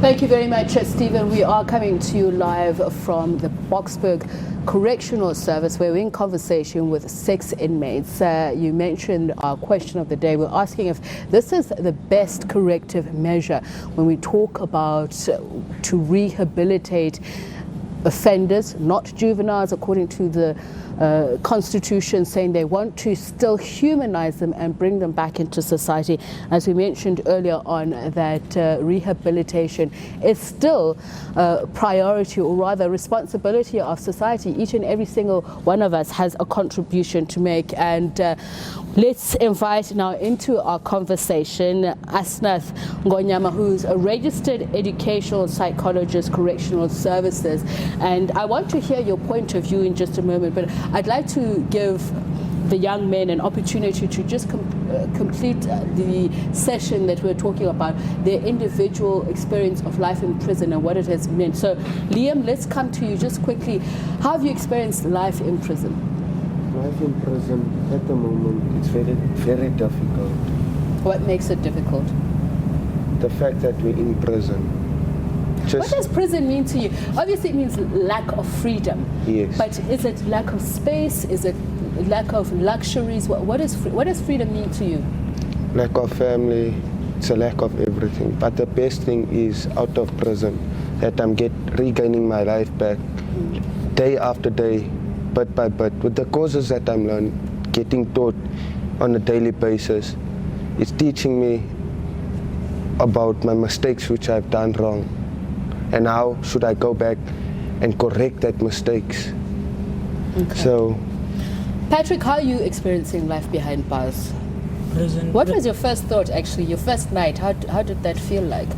Thank you very much, Stephen. We are coming to you live from the Boksburg Correctional Service, where we're in conversation with 6 inmates. You mentioned our question of the day. We're asking if this is the best corrective measure when we talk about to rehabilitate offenders, not juveniles, according to the Constitution, saying they want to still humanize them and bring them back into society. As we mentioned earlier on, that rehabilitation is still a priority, or rather responsibility of society. Each and every single one of us has a contribution to make. And let's invite now into our conversation Asnath Ngonyama, who's a registered educational psychologist, Correctional Services. And I want to hear your point of view in just a moment, but I'd like to give the young men an opportunity to just complete the session that we're talking about, their individual experience of life in prison and what it has meant. So, Liam, let's come to you just quickly. How have you experienced life in prison? Life in prison at the moment, it's very, very difficult. What makes it difficult? The fact that we're in prison. What does prison mean to you? Obviously it means lack of freedom. Yes. But is it lack of space? Is it lack of luxuries? What does freedom mean to you? Lack of family. It's a lack of everything. But the best thing is out of prison, that I'm regaining my life back day after day, bit by bit, with the courses that I'm learning, getting taught on a daily basis. It's teaching me about my mistakes which I've done wrong, and how should I go back and correct that mistakes. Okay. So, Patrick, how are you experiencing life behind bars? What was your first thought, actually, your first night? How did that feel like?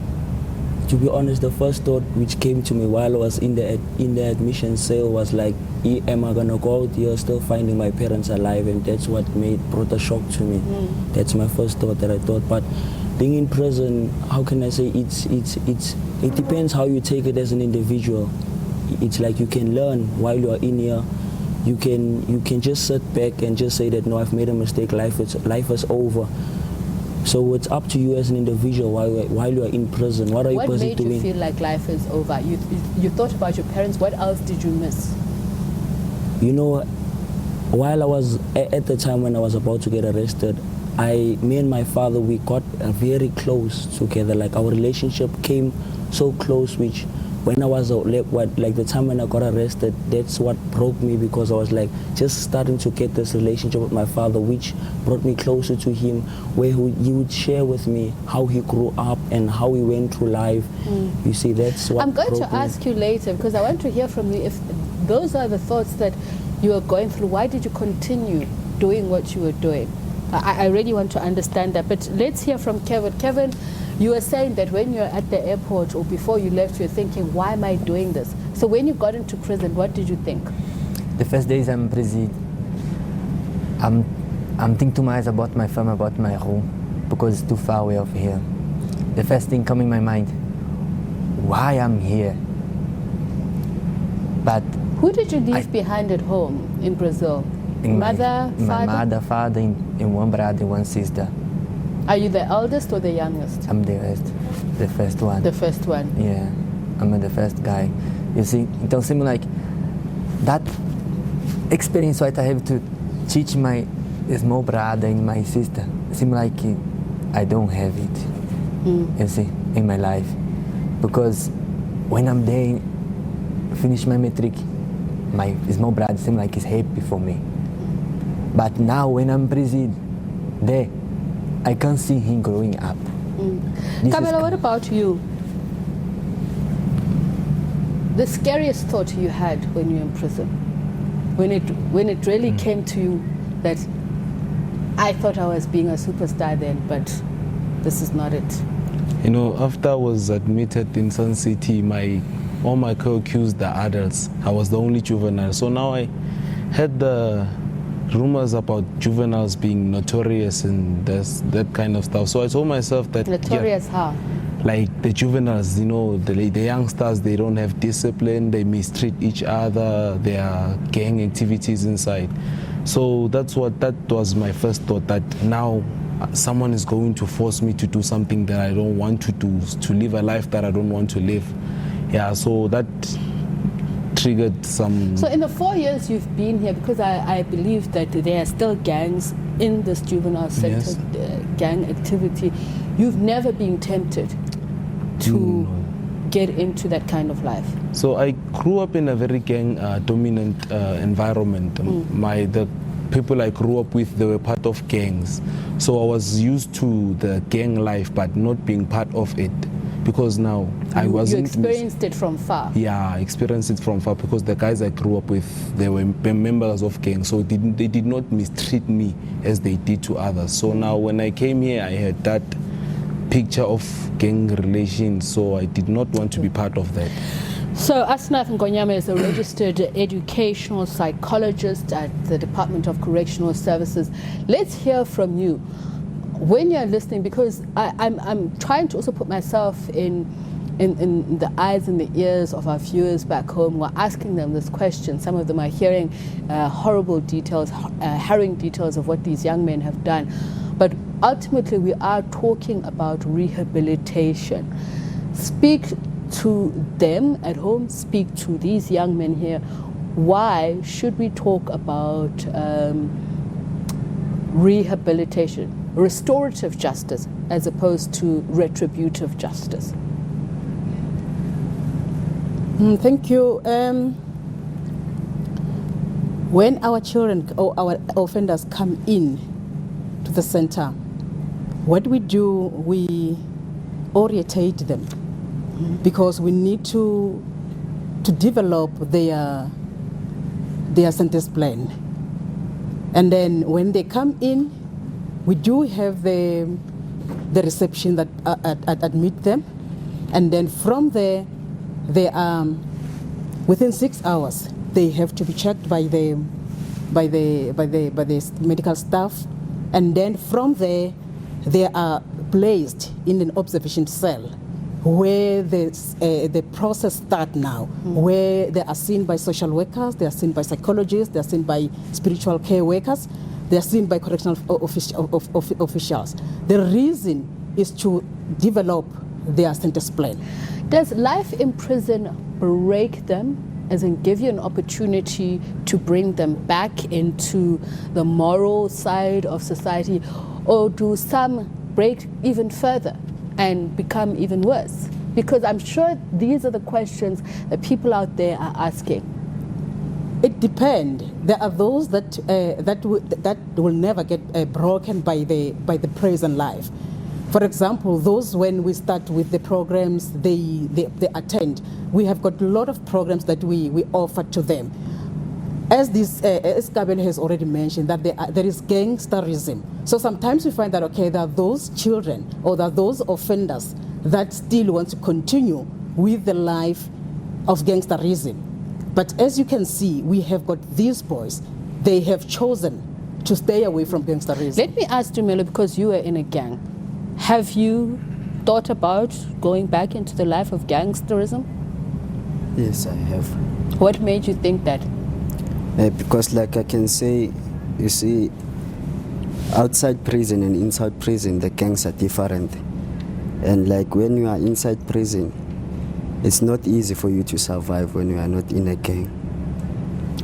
To be honest, the first thought which came to me while I was in the admission cell was like, am I gonna go out here still finding my parents alive? And that's what brought a shock to me. That's my first thought that I thought. But being in prison, how can I say, it depends how you take it as an individual. It's like you can learn while you are in here. You can just sit back and just say that, no, I've made a mistake, life is over. So it's up to you as an individual while you are in prison. What are you busy doing? What made you feel like life is over? You thought about your parents. What else did you miss? You know, while I was at the time when I was about to get arrested, me and my father, we got very close together. Like, our relationship came so close, which when I was like the time when I got arrested, that's what broke me, because I was like just starting to get this relationship with my father, which brought me closer to him, where he would share with me how he grew up and how he went through life. You see, that's what I'm going to broke me. ask you later, because I want to hear from you if those are the thoughts that you are going through. Why did you continue doing what you were doing? I really want to understand that. But let's hear from Kevin. Kevin, you were saying that when you're at the airport or before you left, you're thinking, why am I doing this? So when you got into prison, what did you think? The first days I'm in prison, I'm thinking too much about my family, about my home, because it's too far away of here. The first thing coming in my mind, why I'm here? But who did you leave behind at home in Brazil? Mother, father? My mother, father, and one brother, one sister. Are you the eldest or the youngest? I'm the first one. The first one? Yeah, I'm the first guy. You see, então seems like that experience what I have to teach my small brother and my sister, seems like I don't have it, you see, in my life. Because when I'm there, finish my matric, my small brother seems like he's happy for me. But now when I'm in prison, there, I can't see him growing up. Camilla, what about you? The scariest thought you had when you were in prison, when it really came to you that I thought I was being a superstar then, but this is not it. You know, after I was admitted in Sun City, all my co-accused the adults. I was the only juvenile. So now I had the rumors about juveniles being notorious and that kind of stuff. So I told myself that... Notorious how? Like the juveniles, you know, the youngsters, they don't have discipline, they mistreat each other, there are gang activities inside. So that was my first thought, that now someone is going to force me to do something that I don't want to do, to live a life that I don't want to live. Yeah, so that triggered some... So in the 4 years you've been here, because I believe that there are still gangs in this juvenile sector, Yes. Gang activity, you've never been tempted to get into that kind of life? So I grew up in a very gang dominant environment. The people I grew up with, they were part of gangs. So I was used to the gang life, but not being part of it. Because now I wasn't... You experienced it from far? Yeah, I experienced it from far because the guys I grew up with, they were members of gangs. So they did not mistreat me as they did to others. So now when I came here, I had that picture of gang relations. So I did not want to be part of that. So Asnath Ngonyama is a registered educational psychologist at the Department of Correctional Services. Let's hear from you when you're listening, because I'm trying to also put myself in the eyes and the ears of our viewers back home. We're asking them this question. Some of them are hearing horrible details, harrowing details of what these young men have done. But ultimately, we are talking about rehabilitation. Speak to them at home, speak to these young men here. Why should we talk about rehabilitation, restorative justice, as opposed to retributive justice? Thank you. When our children or our offenders come in to the center, what we do, we orientate them, because we need to develop their sentence plan. And then when they come in, we do have the reception that admit them, and then from there, they are within 6 hours. They have to be checked by the medical staff, and then from there, they are placed in an observation cell, where the process starts now, where they are seen by social workers, they are seen by psychologists, they are seen by spiritual care workers, they are seen by correctional officials. The reason is to develop their sentence plan. Does life in prison break them, as in give you an opportunity to bring them back into the moral side of society, or do some break even further and become even worse? Because I'm sure these are the questions that people out there are asking. It depends. There are those that will never get broken by the prison life. For example, those, when we start with the programs they attend, we have got a lot of programs that we offer to them. As Kabel has already mentioned, that there is gangsterism. So sometimes we find that, okay, there are those children or there are those offenders that still want to continue with the life of gangsterism. But as you can see, we have got these boys, they have chosen to stay away from gangsterism. Let me ask Dumelo, because you were in a gang. Have you thought about going back into the life of gangsterism? Yes, I have. What made you think that? Because like I can say, you see, outside prison and inside prison, the gangs are different. And like when you are inside prison, it's not easy for you to survive when you are not in a gang.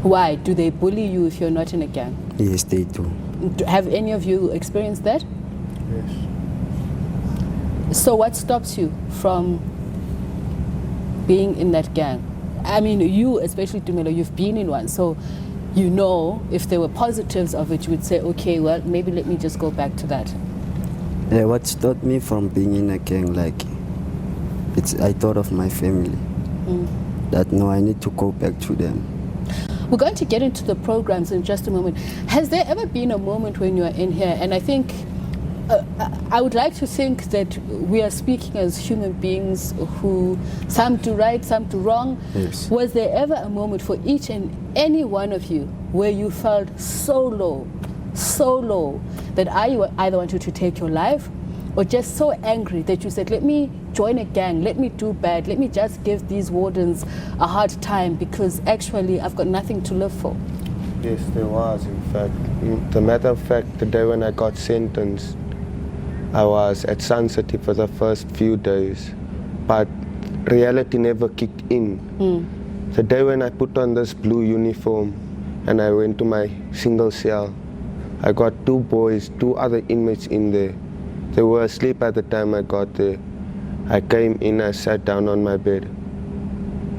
Why? Do they bully you if you're not in a gang? Yes, they do. Have any of you experienced that? Yes. So what stops you from being in that gang? I mean, you, especially Dumelo, you've been in one, so you know if there were positives of it, you would say, okay, well, maybe let me just go back to that. Yeah, what stopped me from being in a gang, like, I thought of my family. That no, I need to go back to them. We're going to get into the programs in just a moment. Has there ever been a moment when you are in here, and I think I would like to think that we are speaking as human beings who, some do right, some do wrong. Yes. Was there ever a moment for each and any one of you where you felt so low that you either wanted to take your life, or just so angry that you said, let me join a gang, let me do bad, let me just give these wardens a hard time because actually I've got nothing to live for? Yes, there was, in fact. The matter of fact, the day when I got sentenced, I was at Sun City for the first few days, but reality never kicked in. The day when I put on this blue uniform and I went to my single cell, I got 2 boys, 2 other inmates in there. They were asleep at the time I got there. I came in, I sat down on my bed.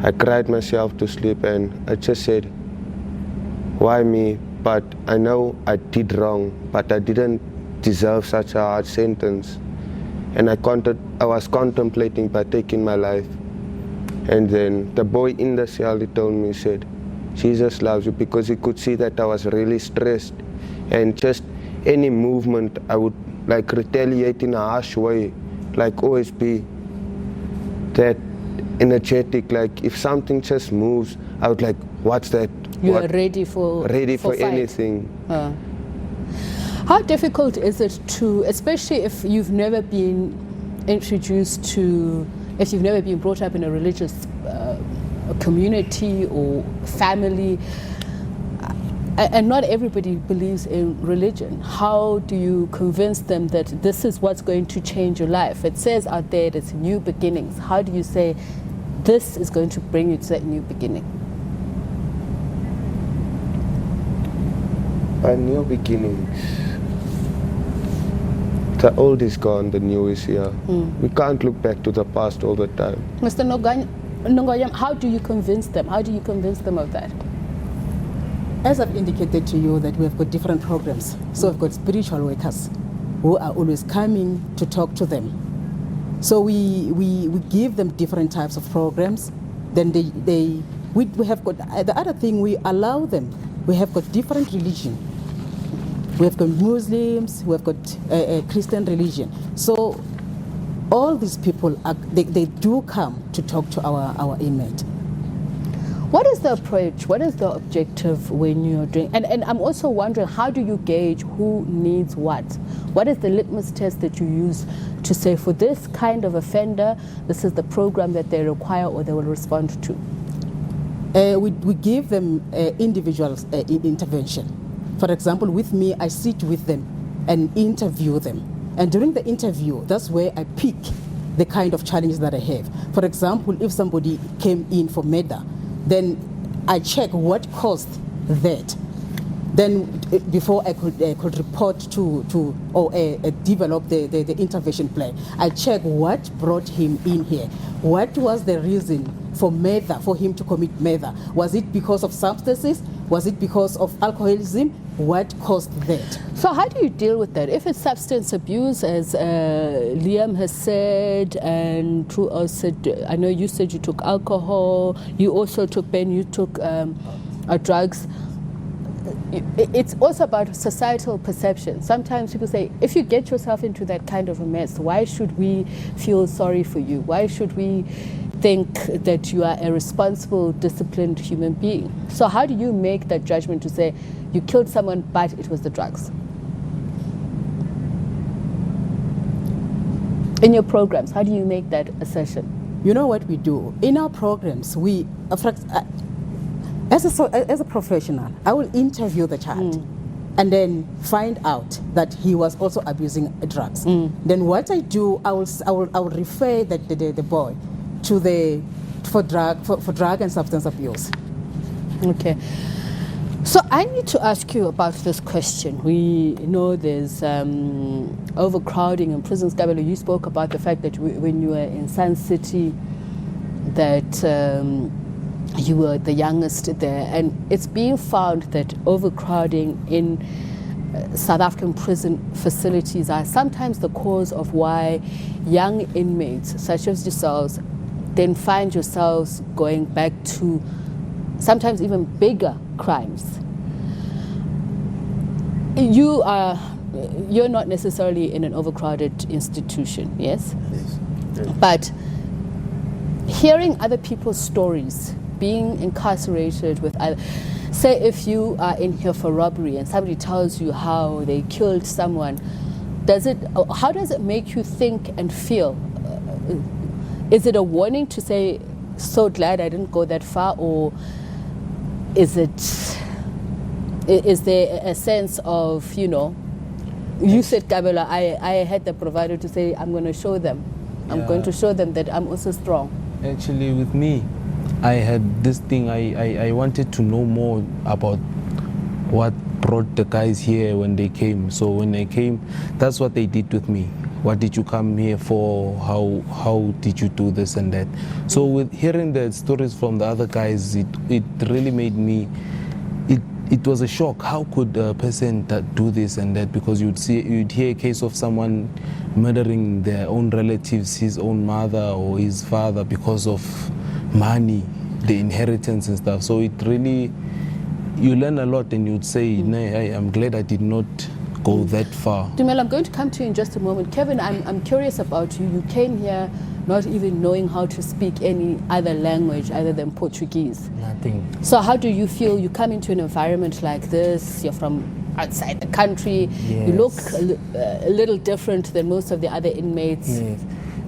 I cried myself to sleep and I just said, why me? But I know I did wrong, but I didn't deserve such a hard sentence. And I was contemplating by taking my life. And then the boy in the cell, he told me, he said, Jesus loves you, because he could see that I was really stressed. And just any movement, I would like retaliate in a harsh way, like always be that energetic. Like if something just moves, I would like, what's that? You are ready for fight. Anything. How difficult is it to, especially if you've never been introduced to, if you've never been brought up in a religious community or family, and not everybody believes in religion. How do you convince them that this is what's going to change your life? It says out there that it's new beginnings. How do you say this is going to bring you to that new beginning? A new beginnings. The old is gone, the new is here. We can't look back to the past all the time. Mr. Nongonyam, how do you convince them? How do you convince them of that? As I've indicated to you that we've got different programs. So we've got spiritual workers who are always coming to talk to them. So we give them different types of programs. Then we have got, the other thing, we allow them, we have got different religion. We have got Muslims, we have got a Christian religion. So all these people, they do come to talk to our inmate. What is the approach? What is the objective when you're doing? And I'm also wondering, how do you gauge who needs what? What is the litmus test that you use to say, for this kind of offender, this is the program that they require or they will respond to? We give them individual intervention. For example, with me, I sit with them and interview them. And during the interview, that's where I pick the kind of challenges that I have. For example, if somebody came in for murder, then I check what caused that. Then before I could report to or develop the intervention plan, I check what brought him in here. What was the reason for murder, for him to commit murder? Was it because of substances? Was it because of alcoholism? What caused that? So how do you deal with that? If it's substance abuse, as Liam has said, and True also said, I know you said you took alcohol, you also took, Ben, you took drugs. It's also about societal perception. Sometimes people say, if you get yourself into that kind of a mess, why should we feel sorry for you? Why should we think that you are a responsible, disciplined human being? So how do you make that judgment to say, you killed someone, but it was the drugs? In your programs, how do you make that assertion? You know what we do? In our programs, we, as a professional, I will interview the child and then find out that he was also abusing drugs. Then what I do, I will refer the boy to for drug and substance abuse. Okay. So I need to ask you about this question. We know there's overcrowding in prisons. Gabelo, you spoke about the fact that when you were in Sun City, that you were the youngest there, and it's being found that overcrowding in South African prison facilities are sometimes the cause of why young inmates, such as yourselves, then find yourselves going back to sometimes even bigger crimes. You're not necessarily in an overcrowded institution, yes? Yes. But hearing other people's stories, being incarcerated with other, say if you are in here for robbery and somebody tells you how they killed someone, how does it make you think and feel? Is it a warning to say, so glad I didn't go that far, or is there a sense of, You said, Kabela, I had the bravado to say, I'm going to show them. I'm going to show them that I'm also strong. Actually, with me, I had this thing, I wanted to know more about what brought the guys here when they came. So when they came, that's what they did with me. What did you come here for? How did you do this and that? So with hearing the stories from the other guys, it really made me, it was a shock. How could a person do this and that? Because you'd hear a case of someone murdering their own relatives, his own mother or his father, because of money, the inheritance and stuff. So it really, you learn a lot, and you'd say, "Nay, I'm glad I did not go that far." Dumela, I'm going to come to you in just a moment. Kevin, I'm curious about you. You came here not even knowing how to speak any other language other than Portuguese. Nothing. So how do you feel? You come into an environment like this, you're from outside the country, Yes. you look a little different than most of the other inmates. Yes.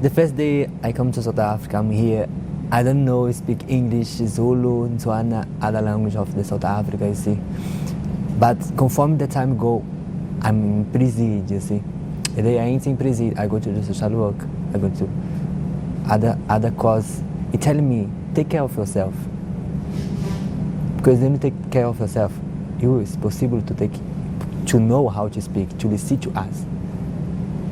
The first day I come to South Africa, I'm here. I don't know, speak English, Zulu, Tswana, other language of the South Africa, you see. But conform the time go, I'm in prison, you see. The day I ain't in prison, I go to the social work, I go to other cause. He tell me, take care of yourself. Because when you take care of yourself, you is possible to know how to speak, to listen to us.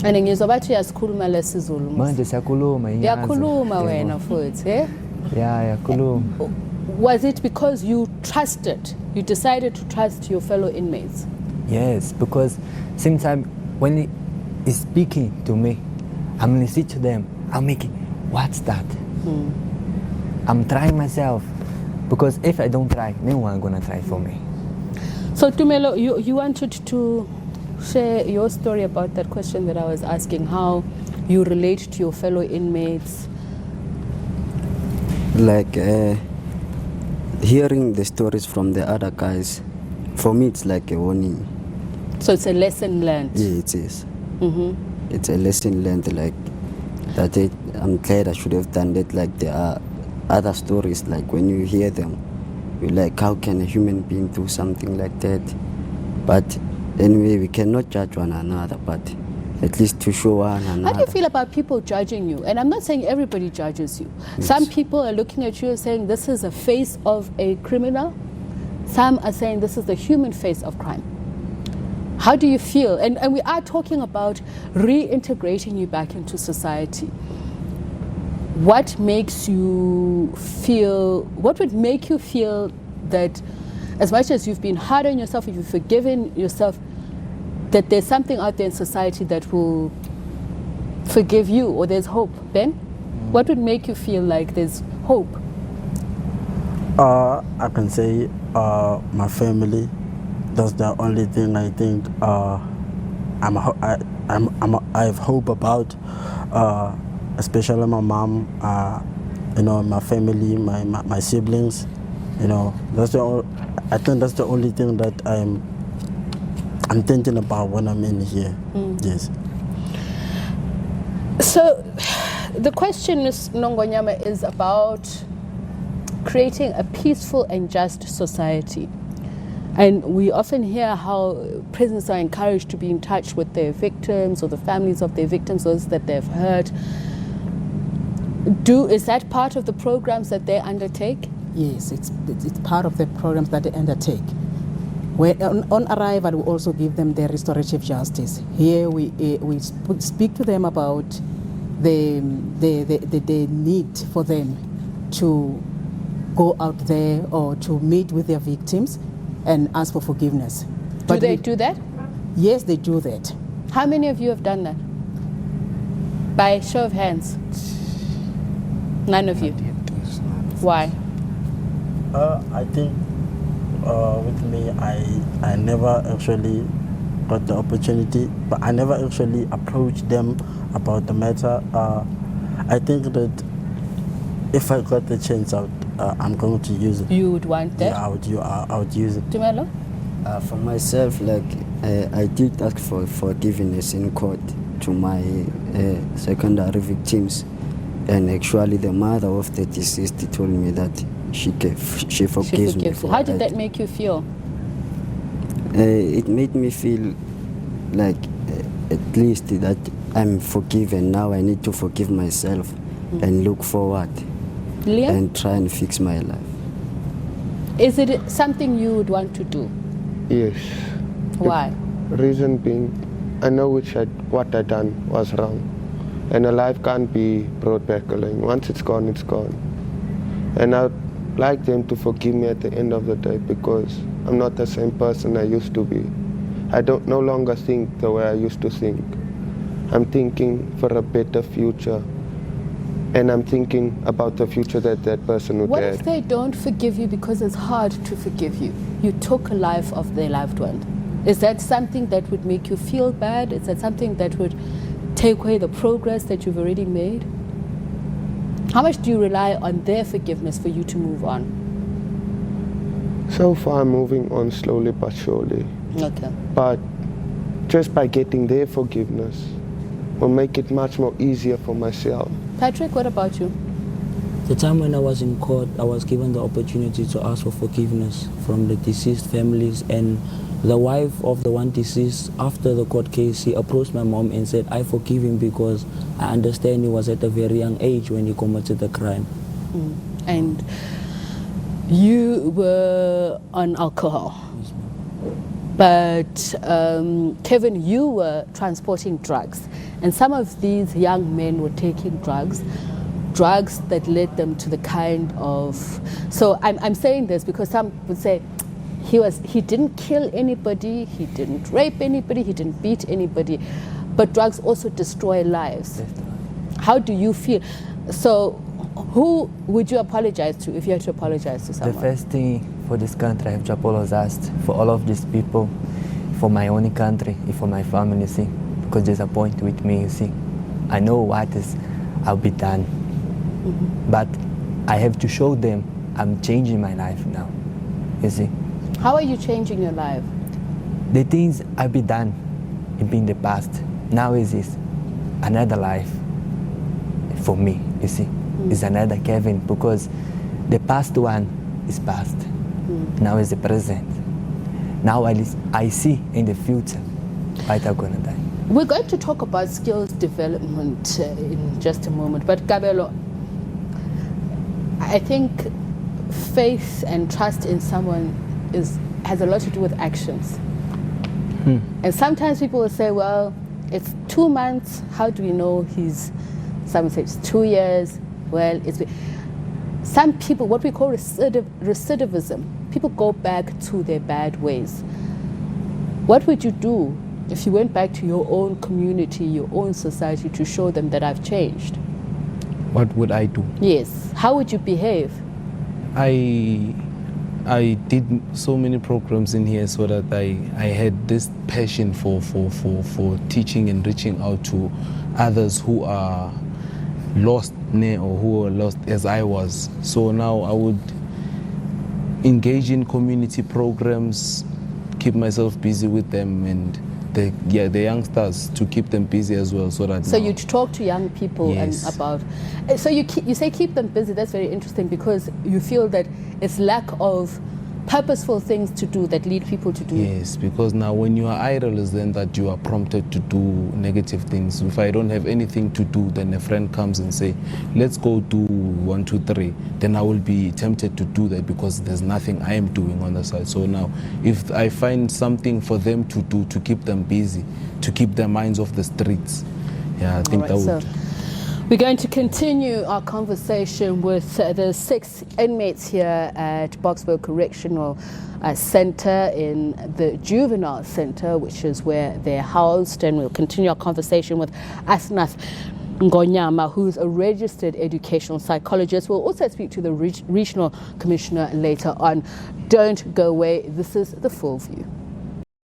And ngizwa bathi uyasikhuluma lesiZulu. Manje siyakhuluma Uyakhuluma wena futhi, eh? Yeah, yakhuluma. Was it because you decided to trust your fellow inmates? Yes, because sometimes when he's speaking to me, I'm listening to them, I'm making, what's that? I'm trying myself. Because if I don't try, no one gonna try for me. So Tumelo, you wanted to share your story about that question that I was asking, how you relate to your fellow inmates. Like hearing the stories from the other guys, for me it's like a warning. So it's a lesson learned. Yeah, it is. It's a lesson learned, like that. I'm glad I should have done that. Like there are other stories, like when you hear them, you're like, how can a human being do something like that? But anyway, we cannot judge one another, but at least to show one another. How do you feel about people judging you? And I'm not saying everybody judges you. Yes. Some people are looking at you and saying this is a face of a criminal. Some are saying this is the human face of crime. How do you feel? And we are talking about reintegrating you back into society. What makes you feel, what would make you feel that as much as you've been hard on yourself, if you've forgiven yourself, that there's something out there in society that will forgive you, or there's hope? Ben, what would make you feel like there's hope? I can say my family. That's the only thing I think I have hope about. Especially my mom, my family, my siblings. I think that's the only thing that I'm thinking about when I'm in here. Yes. So the question, Ms. Nongonyama, is about creating a peaceful and just society. And we often hear how prisoners are encouraged to be in touch with their victims or the families of their victims, those that they've hurt. Is that part of the programs that they undertake? Yes, it's part of the programs that they undertake. When, on arrival, we also give them the restorative justice. Here we speak to them about the need for them to go out there or to meet with their victims and ask for forgiveness. Do they do that? Yes, they do that. How many of you have done that? By show of hands. None of you. Why? I think with me, I never actually got the opportunity, but I never actually approached them about the matter. I think that if I got the chance out, I'm going to use it. You would want that? Yeah, I would use it. Tumelo? For myself, like I did ask for forgiveness in court to my secondary victims, and actually the mother of the deceased told me that she forgives me. For How did that make you feel? It made me feel like at least that I'm forgiven. Now I need to forgive myself and look forward Liam, and try and fix my life. is it something you would want to do? Yes. Why? Reason being, I know what I done was wrong. And a life can't be brought back alone. Once it's gone, it's gone. And I'd like them to forgive me at the end of the day because I'm not the same person I used to be. I don't no longer think the way I used to think. I'm thinking for a better future. And I'm thinking about the future that person would What have. if they don't forgive you because it's hard to forgive you? You took a life of their loved one. Is that something that would make you feel bad? Is that something that would take away the progress that you've already made? How much do you rely on their forgiveness for you to move on? So far I'm moving on slowly but surely. Okay. But just by getting their forgiveness will make it much more easier for myself. Patrick, what about you? The time when I was in court, I was given the opportunity to ask for forgiveness from the deceased families, and the wife of the one deceased, after the court case, he approached my mom and said, I forgive him because I understand he was at a very young age when he committed the crime. And you were on alcohol. But Kevin, you were transporting drugs, and some of these young men were taking drugs that led them to the kind of. So I'm saying this because some would say he didn't kill anybody, he didn't rape anybody, he didn't beat anybody, but drugs also destroy lives. How do you feel? So who would you apologize to if you had to apologize to someone? The first thing for this country, I have to apologize for all of these people, for my own country, and for my family, you see, because there's a point with me, you see. I know what is, I'll be done. But I have to show them I'm changing my life now, you see. How are you changing your life? The things I'll be done in the past, now is this another life for me, you see. It's another Kevin, because the past one is past. Now is the present. Now I see in the future what I'm gonna die. We're going to talk about skills development in just a moment, but Gabelo, I think faith and trust in someone has a lot to do with actions. And sometimes people will say, well, it's 2 months, how do we know someone says 2 years, well, some people, what we call recidivism, people go back to their bad ways. What would you do if you went back to your own community, your own society, to show them that I've changed? What would I do? Yes. How would you behave? I did so many programs in here so that I had this passion for teaching and reaching out to others who are lost or who are lost as I was. So now I would engage in community programs, keep myself busy with them, and the youngsters, to keep them busy as well. So you'd talk to young people. Yes. And about. So you say keep them busy. That's very interesting, because you feel that it's lack of purposeful things to do that lead people to do. Yes, because now when you are idle is then that you are prompted to do negative things. If I don't have anything to do, then a friend comes and say, let's go do 1, 2, 3. Then I will be tempted to do that because there's nothing I am doing on the side. So now if I find something for them to do to keep them busy, to keep their minds off the streets, I think that would. We're going to continue our conversation with the 6 inmates here at Boksburg Correctional Center in the Juvenile Center, which is where they're housed. And we'll continue our conversation with Asnath Ngonyama, who's a registered educational psychologist. We'll also speak to the Regional Commissioner later on. Don't go away. This is The Full View.